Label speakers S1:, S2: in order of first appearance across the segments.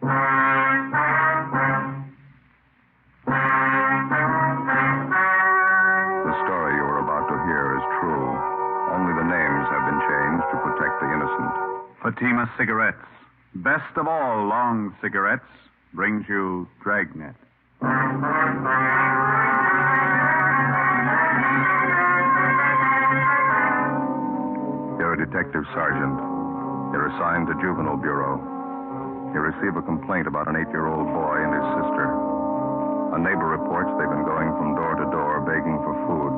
S1: The story you are about to hear is true. Only the names have been changed to protect the innocent.
S2: Fatima Cigarettes, best of all long cigarettes, brings you Dragnet.
S1: You're a detective sergeant. You're assigned to Juvenile Bureau. You receive a complaint about an 8-year-old boy and his sister. A neighbor reports they've been going from door to door begging for food.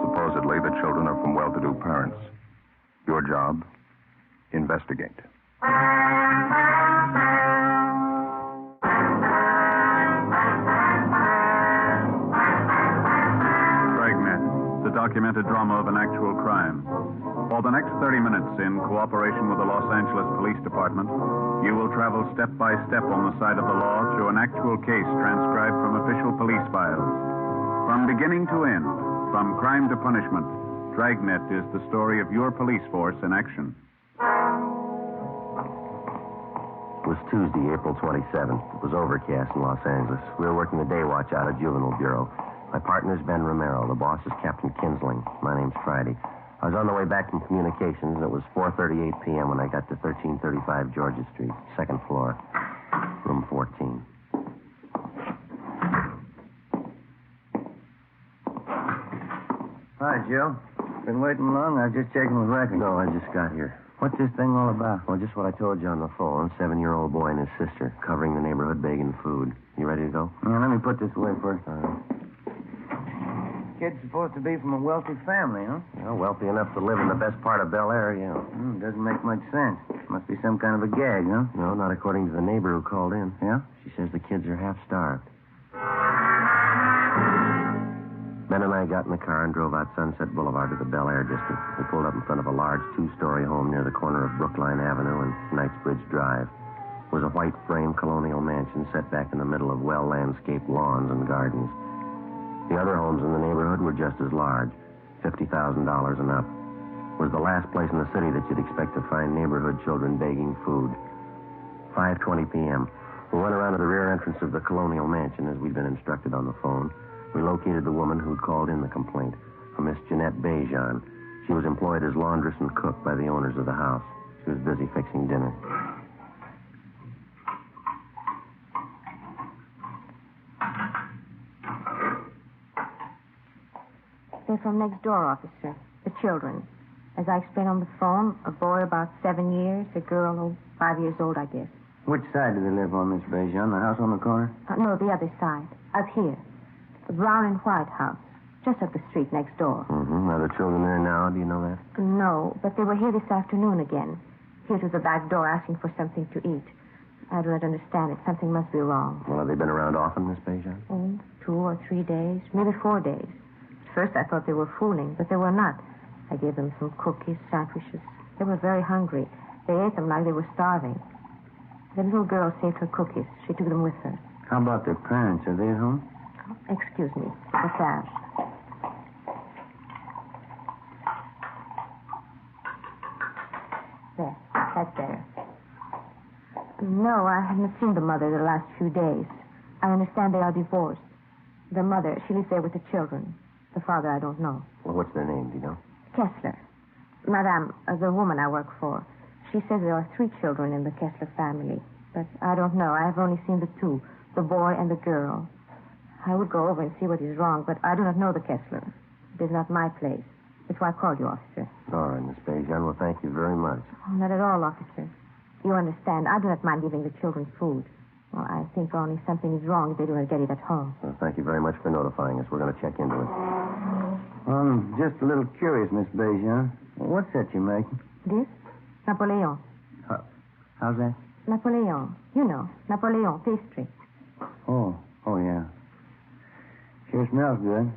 S1: Supposedly, the children are from well-to-do parents. Your job? Investigate.
S2: Dragnet, the documented drama of an actual crime. For the next 30 minutes, in cooperation with the Los Angeles Police Department, you will travel step by step on the side of the law through an actual case transcribed from official police files. From beginning to end, from crime to punishment, Dragnet is the story of your police force in action.
S3: It was Tuesday, April 27th. It was overcast in Los Angeles. We were working the day watch out at Juvenile Bureau. My partner's Ben Romero. The boss is Captain Kinsling. My name's Friday. I was on the way back from communications, and it was 4:38 p.m. when I got to 1335 Georgia Street, second floor, room 14.
S4: Hi, Joe. Been waiting long? I was just checking with records.
S3: No, I just got here.
S4: What's this thing all about?
S3: Well, just what I told you on the phone. 7-year-old boy and his sister covering the neighborhood begging food. You ready to go?
S4: Yeah, let me put this away first.
S3: All right.
S4: Kid's supposed to be from a wealthy family, huh?
S3: Well, wealthy enough to live in the best part of Bel Air, yeah.
S4: Doesn't make much sense. Must be some kind of a gag, huh?
S3: No, not according to the neighbor who called in.
S4: Yeah?
S3: She says the kids are half starved. Ben and I got in the car and drove out Sunset Boulevard to the Bel Air district. We pulled up in front of a large 2-story home near the corner of Brookline Avenue and Knightsbridge Drive. It was a white frame colonial mansion set back in the middle of well-landscaped lawns and gardens. The other homes in the neighborhood were just as large, $50,000 and up. It was the last place in the city that you'd expect to find neighborhood children begging food. 5:20 p.m. We went around to the rear entrance of the colonial mansion as we'd been instructed on the phone. We located the woman who'd called in the complaint, a Miss Jeanette Bejan. She was employed as laundress and cook by the owners of the house. She was busy fixing dinner.
S5: They're from next door, officer. The children. As I explained on the phone, a boy about 7 years, a girl 5 years old, I guess.
S4: Which side do they live on, Miss Bejan? The house on the corner?
S5: No, the other side. Up here. The brown and white house. Just up the street next door.
S3: Mm-hmm. Are the children there now? Do you know that?
S5: No, but they were here this afternoon again. Here to the back door asking for something to eat. I do not understand it. Something must be wrong.
S3: Well, have they been around often, Miss Bejan?
S5: 2 or 3 days, maybe 4 days. At first I thought they were fooling, but they were not. I gave them some cookies, sandwiches. They were very hungry. They ate them like they were starving. The little girl saved her cookies. She took them with her.
S4: How about their parents? Are they at home?
S5: Excuse me. What's that? There. That's better. No, I haven't seen the mother the last few days. I understand they are divorced. The mother, she lives there with the children. The father, I don't know.
S3: Well, what's their name? Do you know?
S5: Kessler. Madame, the woman I work for, she says there are 3 children in the Kessler family. But I don't know. I have only seen the 2, the boy and the girl. I would go over and see what is wrong, but I do not know the Kessler. It is not my place. That's why I called you, officer.
S3: All right, Miss Bejan. Well, thank you very much.
S5: Oh, not at all, officer. You understand, I do not mind giving the children food. Well, I think only something is wrong if they do not get it at home.
S3: Well, thank you very much for notifying us. We're going to check into it.
S4: I'm just a little curious, Miss Bejan. What's that you're making?
S5: This? Napoleon.
S4: How's that?
S5: Napoleon. You know, Napoleon pastry.
S4: Oh, yeah. Sure smells good.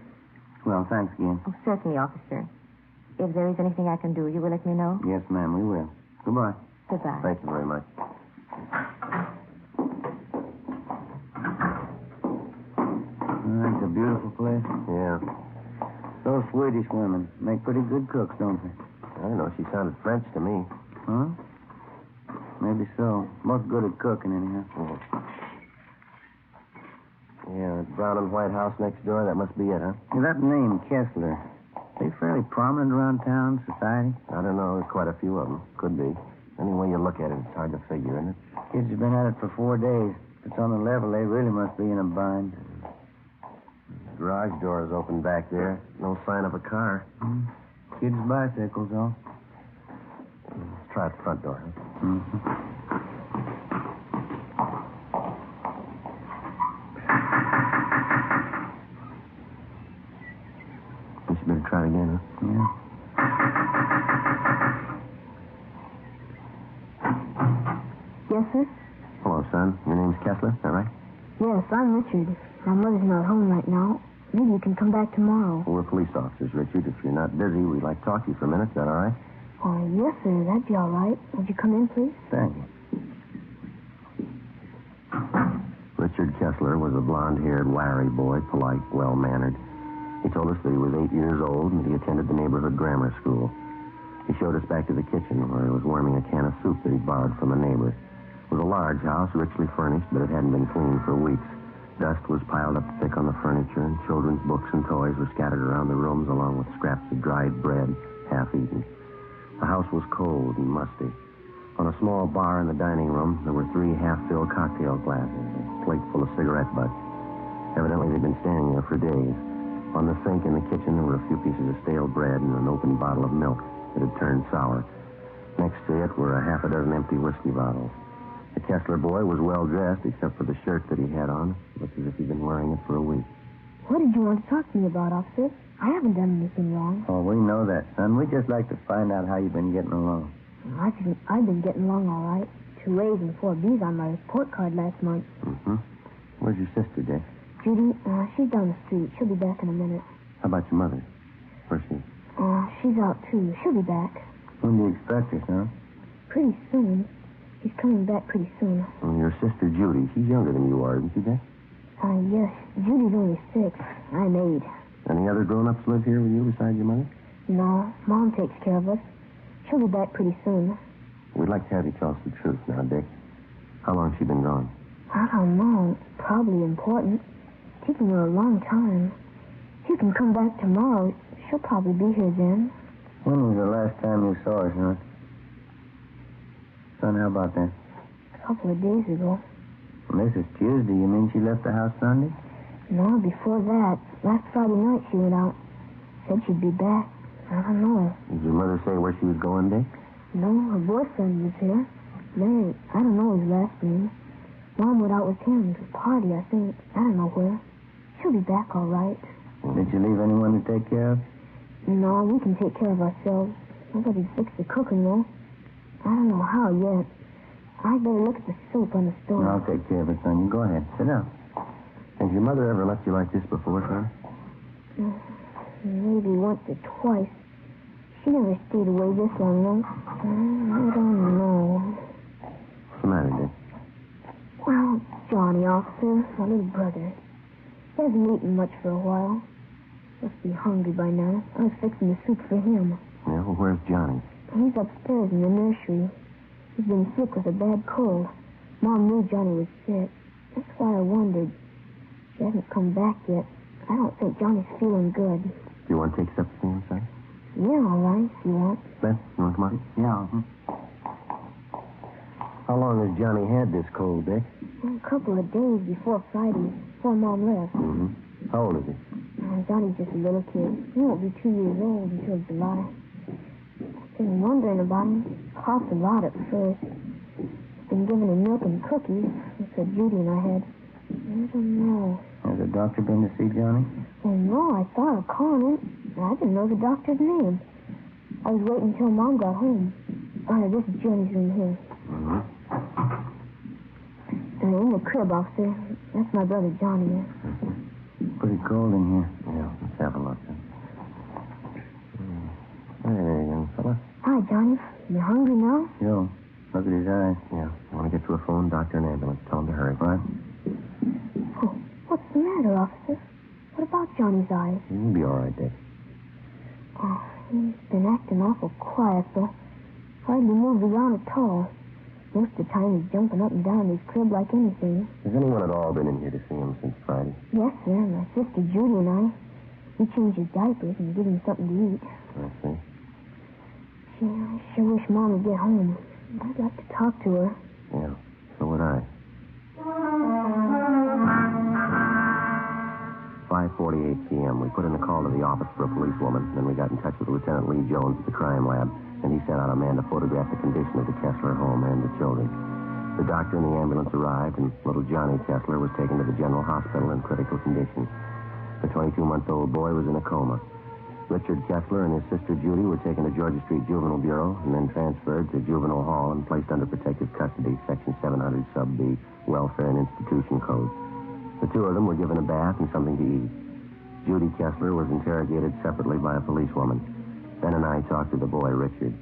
S4: Well, thanks again.
S5: Oh, certainly, officer. If there is anything I can do, you will let me know?
S4: Yes, ma'am, we will. Goodbye.
S5: Goodbye.
S3: Thank you very much.
S4: It's a beautiful place.
S3: Yeah.
S4: Those Swedish women make pretty good cooks, don't they?
S3: I don't know. She sounded French to me.
S4: Huh? Maybe so. Both good at cooking, anyhow.
S3: Yeah, that brown and white house next door, that must be it, huh?
S4: Yeah, that name, Kessler, they fairly prominent around town, society?
S3: I don't know. There's quite a few of them. Could be. Any way you look at it, it's hard to figure, isn't it?
S4: Kids have been at it for 4 days. If it's on the level, they really must be in a bind.
S3: The garage door is open back there. No sign of a car.
S4: Kids' bicycles, though.
S3: Let's try the front door, huh?
S4: Mm-hmm.
S3: You should better try it again, huh?
S4: Yeah.
S5: Yes, sir?
S3: Hello, son. Your name's Kessler, is that right?
S5: Yes, I'm Richard. My mother's not home right now. Maybe you can come back tomorrow.
S3: Well, we're police officers, Richard. If you're not busy, we'd like to talk to you for a minute. Is that all right?
S5: Oh, yes, sir. That'd be all right. Would you come in, please?
S4: Thank you.
S3: Richard Kessler was a blonde-haired, wiry boy, polite, well-mannered. He told us that he was 8 years old and that he attended the neighborhood grammar school. He showed us back to the kitchen where he was warming a can of soup that he borrowed from a neighbor. It was a large house, richly furnished, but it hadn't been cleaned for weeks. Dust was piled up thick on the furniture, and children's books and toys were scattered around the rooms along with scraps of dried bread, half-eaten. The house was cold and musty. On a small bar in the dining room, there were 3 half-filled cocktail glasses, a plate full of cigarette butts. Evidently, they'd been standing there for days. On the sink in the kitchen, there were a few pieces of stale bread and an open bottle of milk that had turned sour. Next to it were a half a dozen empty whiskey bottles. The Kessler boy was well-dressed, except for the shirt that he had on. It looked as if he'd been wearing it for a week.
S5: What did you want to talk to me about, officer? I haven't done anything wrong.
S4: Oh, we know that, son. We'd just like to find out how you've been getting along.
S5: I've been getting along all right. 2 A's and 4 B's on my report card last month.
S3: Mm-hmm. Where's your sister, Dick?
S5: Judy, she's down the street. She'll be back in a minute.
S3: How about your mother? Where's she?
S5: She's out, too. She'll be back.
S4: When do you expect her, son?
S5: Pretty soon. She's coming back pretty soon.
S3: Well, your sister, Judy, she's younger than you are, isn't she, Dick?
S5: Yes. Judy's only 6. I'm 8.
S3: Any other grown-ups live here with you besides your mother?
S5: No, Mom takes care of us. She'll be back pretty soon.
S3: We'd like to have you tell us the truth now, Dick. How long's she been gone?
S5: I don't know. Probably important. Taking her a long time. If you can come back tomorrow, she'll probably be here then.
S4: When was the last time you saw her, son? Son, how about that?
S5: A couple of days ago.
S4: Well, this is Tuesday. You mean she left the house Sunday?
S5: No, before that. Last Friday night she went out. Said she'd be back. I don't know.
S3: Did your mother say where she was going, Dick?
S5: No, her boyfriend was here. Larry, I don't know his last name. Mom went out with him to a party, I think. I don't know where. She'll be back all right.
S4: Did you leave anyone to take care of?
S5: No, we can take care of ourselves. Nobody's fixed the cooking, though. I don't know how yet. I'd better look at the soup on the stove.
S4: No, I'll take care of it, son. You go ahead. Sit down.
S3: Has your mother ever left you like this before, son?
S5: Maybe once or twice. She never stayed away this long, though. I don't know.
S3: What's the matter, Dick?
S5: Well, Johnny, officer, my little brother. He hasn't eaten much for a while. Must be hungry by now. I was fixing the soup for him.
S3: Yeah, well, where's Johnny?
S5: He's upstairs in the nursery. He's been sick with a bad cold. Mom knew Johnny was sick. That's why I wondered. She hasn't come back yet. I don't think Johnny's feeling good.
S3: Do you want to take steps to see him, son?
S5: Yeah, all right, if you want.
S3: Ben, you want to come on?
S4: Yeah.
S3: How long has Johnny had this cold, Dick?
S5: A couple of days before Friday, before Mom left.
S3: Mm-hmm. How old is he?
S5: Johnny's just a little kid. He won't be 2 years old until July. I've been wondering about him. Coughed a lot at first. Been giving him milk and cookies. That's what Judy and I had. I don't know.
S4: Has the doctor been to see Johnny?
S5: Well, no, I thought of calling him. I didn't know the doctor's name. I was waiting until Mom got home. This is Johnny's room here.
S3: Mm-hmm.
S5: In the crib, officer. That's my brother Johnny.
S4: Pretty cold in here.
S3: Yeah, let's have a look. Hey, there you go, fella.
S5: Hi, Johnny. You hungry now?
S4: Yo, look at his eyes.
S3: Yeah, want to get to a phone, doctor, and ambulance. Tell him to hurry.
S4: What?
S5: Oh, what's the matter, officer? What about Johnny's eyes?
S3: He'll be all right, Dick.
S5: Oh, he's been acting awful quiet, though. Hardly moved around at all.
S6: Most of the time he's jumping up and down in his crib like anything.
S3: Has anyone at all been in here to see him since Friday?
S6: Yes, sir. My sister Judy and I. We change his diapers and give him something to eat.
S3: I see.
S6: Gee, I sure wish Mom would get home. I'd like to talk to her.
S3: Yeah, so would I. 5:48 p.m. We put in a call to the office for a policewoman, then we got in touch with Lieutenant Lee Jones at the crime lab, and he sent out a man to photograph the condition of the Kessler home and the children. The doctor and the ambulance arrived, and little Johnny Kessler was taken to the general hospital in critical condition. The 22-month-old boy was in a coma. Richard Kessler and his sister Judy were taken to Georgia Street Juvenile Bureau and then transferred to Juvenile Hall and placed under protective custody, Section 700 Sub B, Welfare and Institution Code. The two of them were given a bath and something to eat. Judy Kessler was interrogated separately by a policewoman. Ben and I talked to the boy, Richard.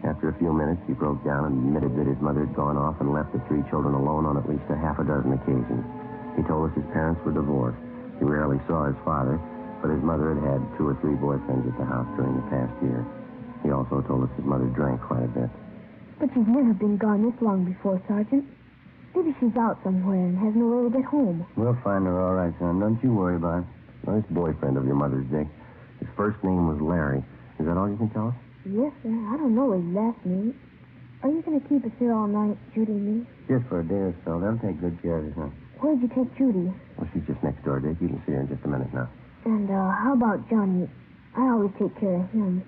S3: After a few minutes, he broke down and admitted that his mother had gone off and left the three children alone on at least a half a dozen occasions. He told us his parents were divorced. He rarely saw his father, but his mother had had 2 or 3 boyfriends at the house during the past year. He also told us his mother drank quite a bit.
S6: But she's never been gone this long before, Sergeant. Maybe she's out somewhere and has no way to get home.
S4: We'll find her all right, son. Don't you worry about it.
S3: Nice boyfriend of your mother's, Dick. His first name was Larry. Is that all you can tell us?
S6: Yes, sir. I don't know his last name. Are you going to keep us here all night, Judy and me?
S4: Just for a day or so. They'll take good care of you, son.
S6: Where'd you take Judy?
S3: Well, she's just next door, Dick. You can see her in just a minute now.
S6: And how about Johnny? I always take care of him.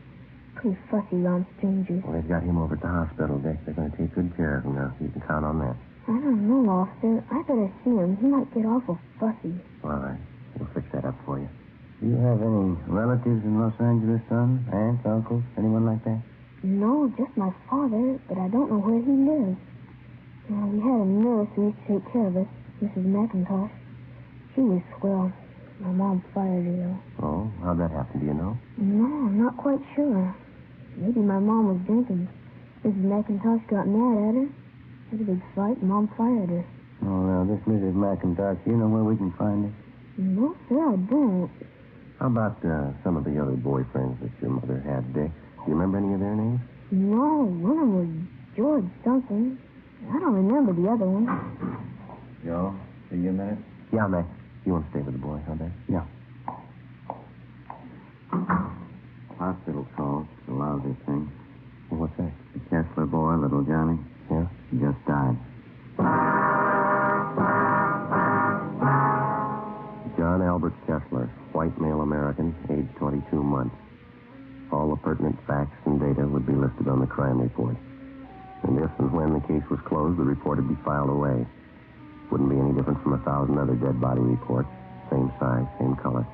S6: Pretty fussy around strangers.
S3: Well, they've got him over at the hospital, Dick. They're going to take good care of him now. You can count on that.
S6: I don't know, officer. I better see him. He might get awful fussy.
S3: All right. We'll fix that up for you.
S4: Do you have any relatives in Los Angeles, son? Aunts, uncles, anyone like that?
S6: No, just my father, but I don't know where he lives. We had a nurse who used to take care of us, Mrs. McIntosh. She was swell. My mom fired her, though.
S3: Oh, how'd that happen? Do you know?
S6: No, I'm not quite sure. Maybe my mom was drinking. Mrs. McIntosh got mad at her. Had a big fight, and Mom fired her.
S4: Oh, now, this Mrs. McIntosh, you know where we can find her?
S6: No, sir, I don't.
S3: How about some of the other boyfriends that your mother had, Dick? Do you remember any of their names?
S6: No, one of them was George something. I don't remember the other one.
S4: Joe, see you a minute?
S3: Yeah, Mac. You want to stay with the boy, huh, Dick?
S4: Yeah. Hospital call. It's a lousy thing.
S3: Well, what's that?
S4: The Kessler boy, little Johnny.
S3: Yeah?
S4: He just died.
S3: John Albert Kessler, white male American, age 22 months. All the pertinent facts and data would be listed on the crime report. And if and when the case was closed, the report would be filed away. Wouldn't be any different from 1,000 other dead body reports. Same size, same color,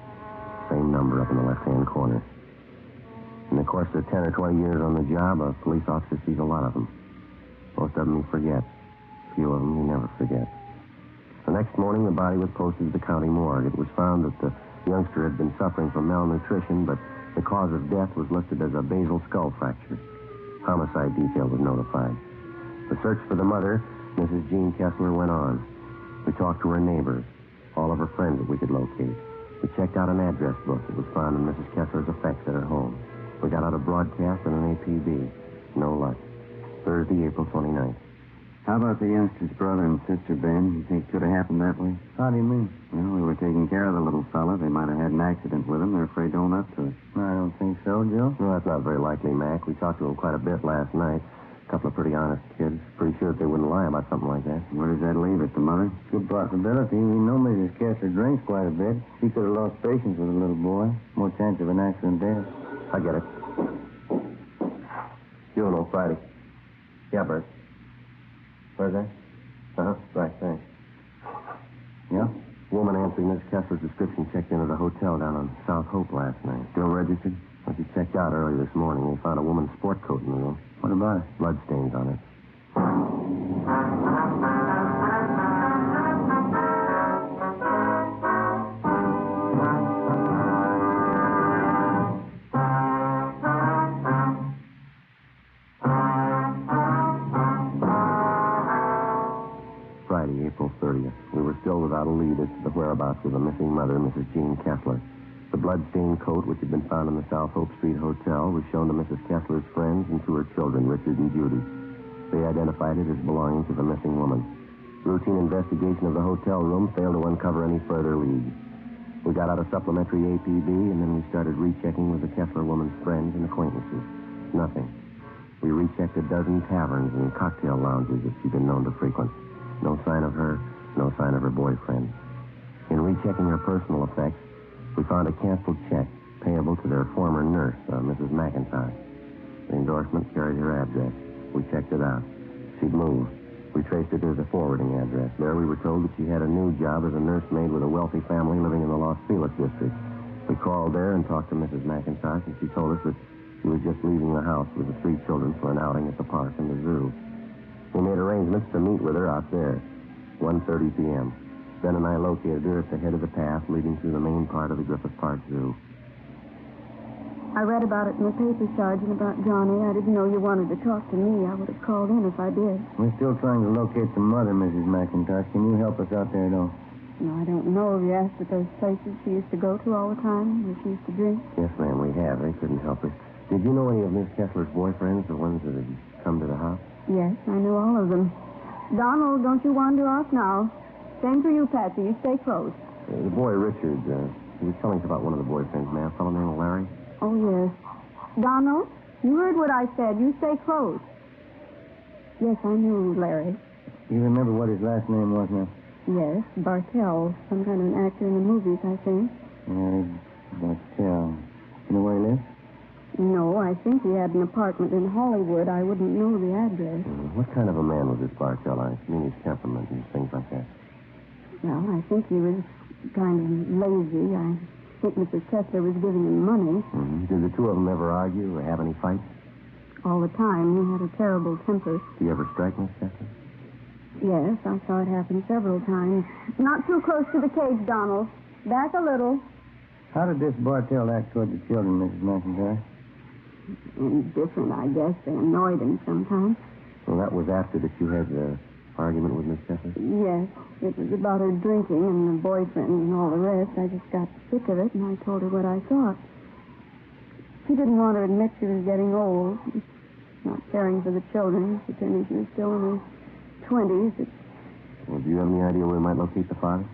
S3: same number up in the left-hand corner. In the course of 10 or 20 years on the job, a police officer sees a lot of them. Most of them he forgets. A few of them he never forgets. The next morning, the body was posted to the county morgue. It was found that the youngster had been suffering from malnutrition, but the cause of death was listed as a basal skull fracture. Homicide detail was notified. The search for the mother, Mrs. Jean Kessler, went on. We talked to her neighbors, all of her friends that we could locate. We checked out an address book that was found in Mrs. Kessler's effects at her home. We got out a broadcast and an APB. No luck. Thursday, April 29th.
S4: How about the youngster's brother and sister, Ben? You think it could have happened that way? How do you mean? Well, we were taking care of the little fella. They might have had an accident with him. They're afraid to own up to it. I don't think so, Joe.
S3: No, that's not very likely, Mac. We talked to them quite a bit last night. A couple of pretty honest kids. Pretty sure that they wouldn't lie about something like that.
S4: Where does that leave it, the mother? Good possibility. We know Mrs. Kessler drinks quite a bit. She could have lost patience with the little boy. More chance of an accident there.
S3: I get it. Juvenile, Friday. Yeah, Bert. Where's that? Uh-huh. Right, thanks. Yeah? Woman answering Miss Kessler's description checked into the hotel down on South Hope last night. Still registered? Well, she checked out early this morning. They found a woman's sport coat in the room.
S4: What about it?
S3: Blood stains on it. Friday, April 30th. We were still without a lead as to the whereabouts of the missing mother, Mrs. Jean Kessler. The blood-stained coat, which had been found in the South Hope Street Hotel, was shown to Mrs. Kessler's friends and to her children, Richard and Judy. They identified it as belonging to the missing woman. Routine investigation of the hotel room failed to uncover any further leads. We got out a supplementary APB, and then we started rechecking with the Kessler woman's friends and acquaintances. Nothing. We rechecked a dozen taverns and cocktail lounges that she'd been known to frequent. No sign of her, no sign of her boyfriend. In rechecking her personal effects, we found a canceled check payable to their former nurse, Mrs. McIntosh. The endorsement carried her address. We checked it out. She'd moved. We traced it to the forwarding address. There we were told that she had a new job as a nursemaid with a wealthy family living in the Los Feliz district. We called there and talked to Mrs. McIntosh, and she told us that she was just leaving the house with the 3 children for an outing at the park and the zoo. We made arrangements to meet with her out there, 1:30 p.m. Ben and I located her at the head of the path leading through the main part of the Griffith Park Zoo.
S6: I read about it in the paper, Sergeant, about Johnny. I didn't know you wanted to talk to me. I would have called in if I did.
S4: We're still trying to locate the mother, Mrs. McIntosh. Can you help us out there, though?
S6: No, I don't know if you asked at those places she used to go to all the time, where she used to drink.
S3: Yes, ma'am, we have. They couldn't help us. Did you know any of Miss Kessler's boyfriends, the ones that had come to the house?
S6: Yes, I knew all of them. Donald, don't you wander off now. Same for you, Patsy. You stay close.
S3: The boy, Richard, he was telling us about one of the boyfriends, ma'am, a fellow named Larry.
S6: Oh, yes. Donald, you heard what I said. You stay close. Yes, I knew Larry.
S4: You remember what his last name was, now?
S6: Yes, Bartell. Some kind of an actor in the movies, I think.
S4: Larry Bartell. You know where he lives?
S6: No, I think he had an apartment in Hollywood. I wouldn't know the address.
S3: What kind of a man was this Bartell? I mean his temperament and things like that.
S6: Well, I think he was kind of lazy. I think Mrs. Kessler was giving him money.
S3: Mm-hmm. Did the two of them ever argue or have any fights?
S6: All the time. He had a terrible temper.
S3: Did you ever strike Miss Kessler?
S6: Yes, I saw it happen several times. Not too close to the cage, Donald. Back a little.
S4: How did this Bartell act toward the children, Mrs. McIntyre?
S6: Different, I guess. They annoyed him sometimes.
S3: Well, that was after that you had the argument with Miss Kessler?
S6: Yes. It was about her drinking and the boyfriend and all the rest. I just got sick of it, and I told her what I thought. She didn't want to admit she was getting old, not caring for the children, pretending she was still in her 20s.
S3: Well, do you have any idea where we might locate the father?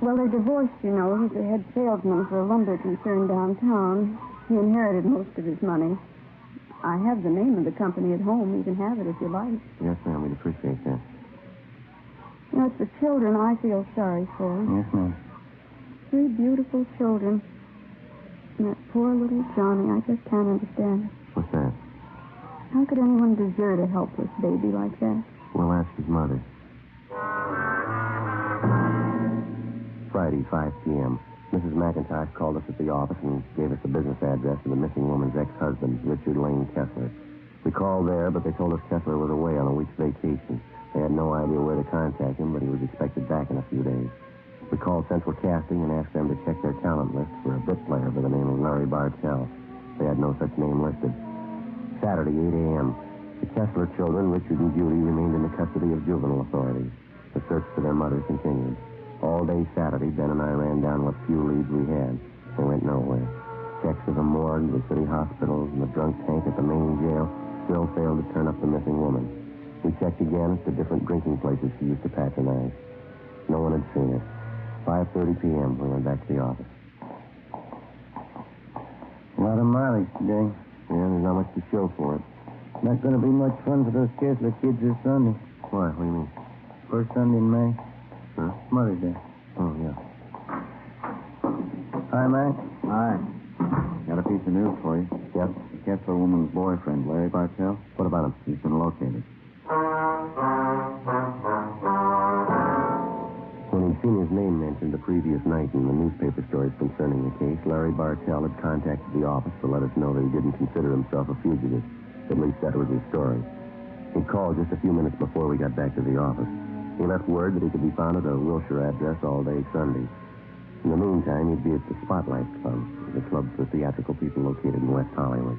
S6: Well, they're divorced, you know. He's the head salesman for a lumber concern downtown. He inherited most of his money. I have the name of the company at home. You can have it if you like.
S3: Yes, ma'am. We'd appreciate that.
S6: You know, it's the children I feel sorry for.
S4: Yes, ma'am.
S6: 3 beautiful children. And that poor little Johnny, I just can't understand.
S3: What's that?
S6: How could anyone desert a helpless baby like that?
S3: We'll ask his mother. Friday, 5 p.m. Mrs. McIntosh called us at the office and gave us the business address of the missing woman's ex-husband, Richard Lane Kessler. We called there, but they told us Kessler was away on a week's vacation. They had no idea where to contact him, but he was expected back in a few days. We called Central Casting and asked them to check their talent list for a bit player by the name of Larry Bartell. They had no such name listed. Saturday, 8 a.m. The Kessler children, Richard and Judy, remained in the custody of juvenile authorities. The search for their mother continued. All day Saturday, Ben and I ran down what few leads we had. They went nowhere. Checks to the morgue, the city hospitals, and the drunk tank at the main jail still failed to turn up the missing woman. We checked again at the different drinking places she used to patronize. No one had seen her. 5:30 p.m., we went back to the office.
S4: A lot of mileage today.
S3: Yeah, there's not much to show for it.
S4: Not going to be much fun for those Kessler kids this Sunday.
S3: Why? What do you mean?
S4: First Sunday in May.
S3: Huh?
S4: Mother's Day.
S3: Oh, yeah.
S4: Hi, Mac.
S7: Hi. Got a piece of news for you.
S3: Yep.
S7: The Kessler woman's boyfriend, Larry Bartell.
S3: What about him?
S7: He's been located.
S3: When he'd seen his name mentioned the previous night in the newspaper stories concerning the case, Larry Bartell had contacted the office to let us know that he didn't consider himself a fugitive. At least that was his story. He called just a few minutes before we got back to the office. He left word that he could be found at a Wilshire address all day Sunday. In the meantime, he'd be at the Spotlight Club, the club for theatrical people located in West Hollywood.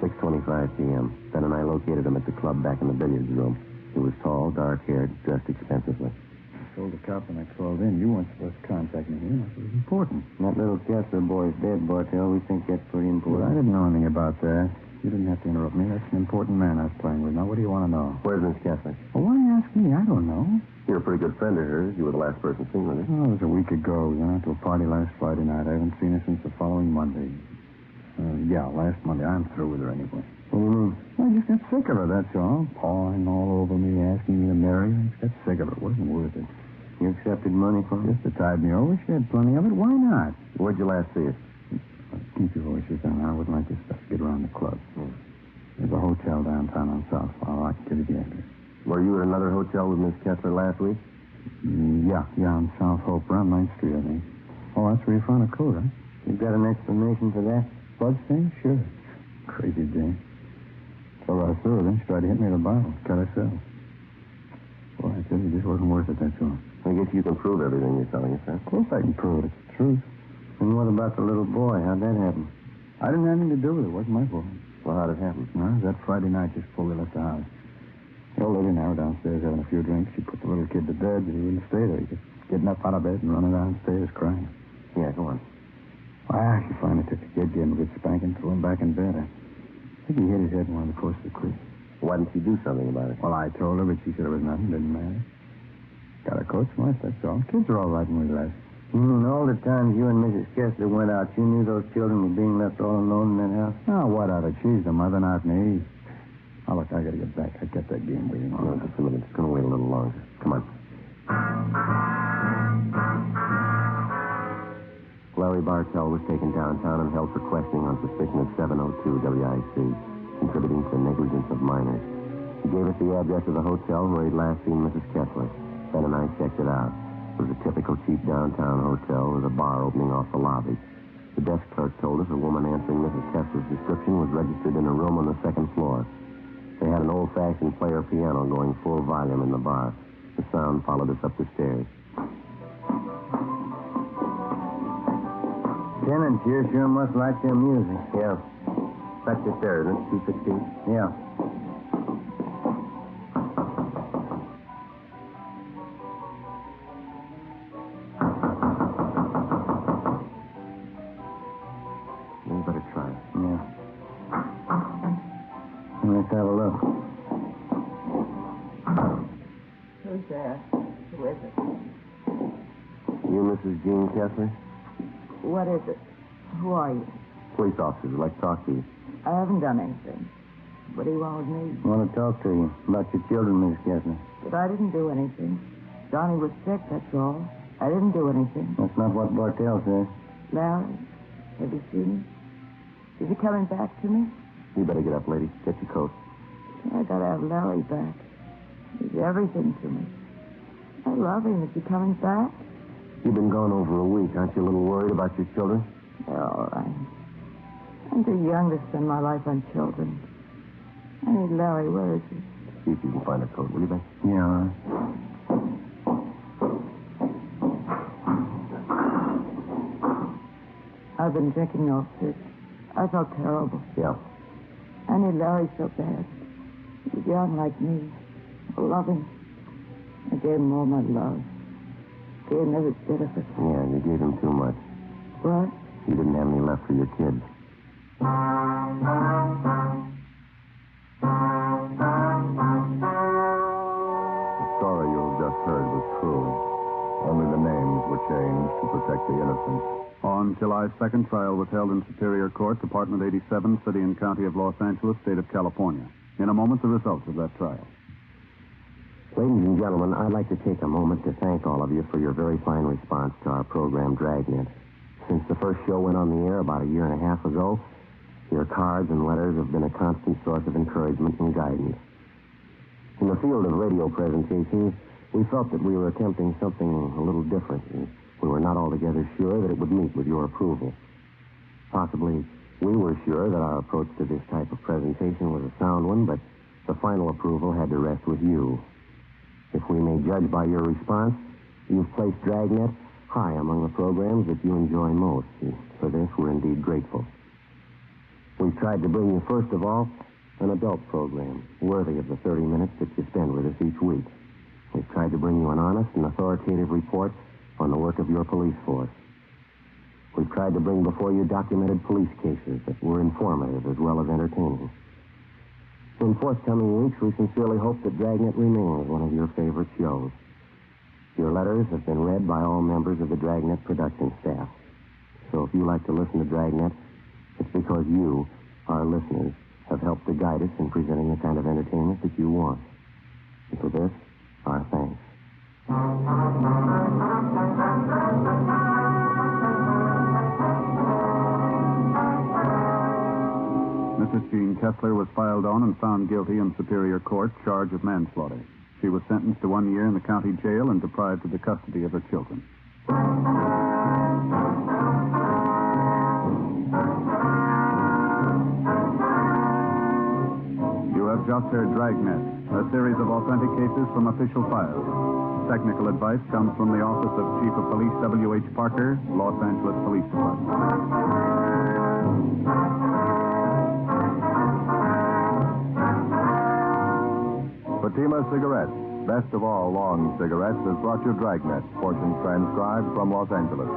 S3: 6:25 p.m. Ben and I located him at the club back in the billiards room. He was tall, dark-haired, dressed expensively.
S7: I told the cop when I called in, you weren't supposed to contact me here. It was important.
S4: That little Kessler boy's dead, Bartell. We think that's pretty
S7: Well, I
S4: important.
S7: didn't know anything about that. You didn't have to interrupt me. That's an important man I was playing with. Now, what do you want to know?
S3: Where's Miss Kessler?
S7: Well, why ask me? I don't know.
S3: You're a pretty good friend of hers. You were the last person seen with her.
S7: Oh, it was a week ago. We went out to a party last Friday night. I haven't seen her since the following Monday. Last Monday. I'm through with her anyway.
S3: What do you mean?
S7: Well, I just got sick of her, that's all. Pawing all over me, asking me to marry her. I just got sick of it. It wasn't worth it.
S3: You accepted money from her?
S7: Just to tide me over. She had plenty of it. Why not?
S3: Where'd you last see her?
S7: Keep your voices down. I wouldn't like this stuff to get around the club. There's a hotel downtown on South Flower. I can give you the address.
S3: Were you at another hotel with Miss Kessler last week?
S7: Yeah, on South Hope, around 9th Street, I think. Oh, that's where you found a coat, huh?
S3: You got an explanation for that?
S7: Blood stain? Sure. Crazy Jane. So I threw her, then she tried to hit me with a bottle. Cut herself. Well, I tell you, it just wasn't worth it, that's all.
S3: I guess you can prove everything you're telling us, huh?
S7: Of course I can prove it. It's the truth.
S3: And what about the little boy? How'd that happen?
S7: I didn't have anything to do with it. It wasn't my fault.
S3: Well, how'd it happen?
S7: No, it was that Friday night just before we left the house. The old lady and I were downstairs having a few drinks. She put the little kid to bed, but he wouldn't stay there. He just getting up out of bed and running downstairs crying.
S3: Yeah, go on.
S7: Well, she finally took the kid, gave him a good spanking, threw him back in bed. I think he hit his head in one of the courses of the creek.
S3: Why didn't you do something about it?
S7: Well, I told her, but she said it was nothing. Didn't matter. Got a coat smashed, that's all. Kids are all right when we left.
S3: All the times you and Mrs. Kessler went out, you knew those children were being left all alone in that house?
S7: Oh, what of it? She's the mother, not me. Oh, look, I got to get back. I got that game waiting on.
S3: No, just a minute. It's going to wait a little longer. Come on. Larry Bartell was taken downtown and held for questioning on suspicion of 702 WIC, contributing to negligence of minors. He gave us the address of the hotel where he'd last seen Mrs. Kessler. Ben and I checked it out. It was a typical cheap downtown hotel with a bar opening off the lobby. The desk clerk told us a woman answering Mrs. Kessler's description was registered in a room on the second floor. They had an old-fashioned player piano going full volume in the bar. The sound followed us up the stairs. Tenants here sure must like their music. Yeah. That's just there, isn't it? 216? Yeah. You better try it.
S7: Yeah. Let's have a look.
S8: Who's there? Who is it?
S3: You Mrs. Jean Kessler?
S8: What is it? Who are you?
S3: Police officers would like to talk to you.
S8: I haven't done anything. What do you want with me?
S3: I want to talk to you about your children, Miss Kessler.
S8: But I didn't do anything. Johnny was sick, that's all. I didn't do anything.
S3: That's not what Bartell says.
S8: Larry, have you seen him? Is he coming back to me?
S3: You better get up, lady. Get your coat.
S8: I gotta have Larry back. He's everything to me. I love him. Is he coming back?
S3: You've been gone over a week. Aren't you a little worried about your children?
S8: They're all right. I'm too young to spend my life on children. I need Larry. Where is he?
S3: See if you can find a coat, will you, Ben?
S7: Yeah, all right.
S8: I've been drinking off sick. I felt terrible.
S3: Yeah.
S8: I need Larry so bad. He's young like me. I love him. I gave him all my love. Gave him every bit of it.
S3: Yeah, you gave him too much.
S8: What?
S3: You didn't have any left for your kids.
S1: The story you've just heard was true. Only the names were changed to protect the innocent.
S2: On July 2nd, trial was held in Superior Court, Department 87, City and County of Los Angeles, State of California. In a moment, the results of that trial.
S3: Ladies and gentlemen, I'd like to take a moment to thank all of you for your very fine response to our program, Dragnet. Since the first show went on the air about a year and a half ago, your cards and letters have been a constant source of encouragement and guidance. In the field of radio presentations, we felt that we were attempting something a little different, and we were not altogether sure that it would meet with your approval. Possibly, we were sure that our approach to this type of presentation was a sound one, but the final approval had to rest with you. If we may judge by your response, you've placed Dragnet high among the programs that you enjoy most. And for this, we're indeed grateful. We've tried to bring you, first of all, an adult program worthy of the 30 minutes that you spend with us each week. We've tried to bring you an honest and authoritative report on the work of your police force. We've tried to bring before you documented police cases that were informative as well as entertaining. In forthcoming weeks, we sincerely hope that Dragnet remains one of your favorite shows. Your letters have been read by all members of the Dragnet production staff. So if you like to listen to Dragnet, it's because you, our listeners, have helped to guide us in presenting the kind of entertainment that you want. And for this, our thanks.
S2: Mrs. Jean Kessler was filed on and found guilty in Superior Court, charge of manslaughter. She was sentenced to 1 year in the county jail and deprived of the custody of her children. You have just heard Dragnet, a series of authentic cases from official files. Technical advice comes from the Office of Chief of Police W.H. Parker, Los Angeles Police Department.
S1: Fatima Cigarettes, best of all long cigarettes, has brought you Dragnet, portions transcribed from Los Angeles.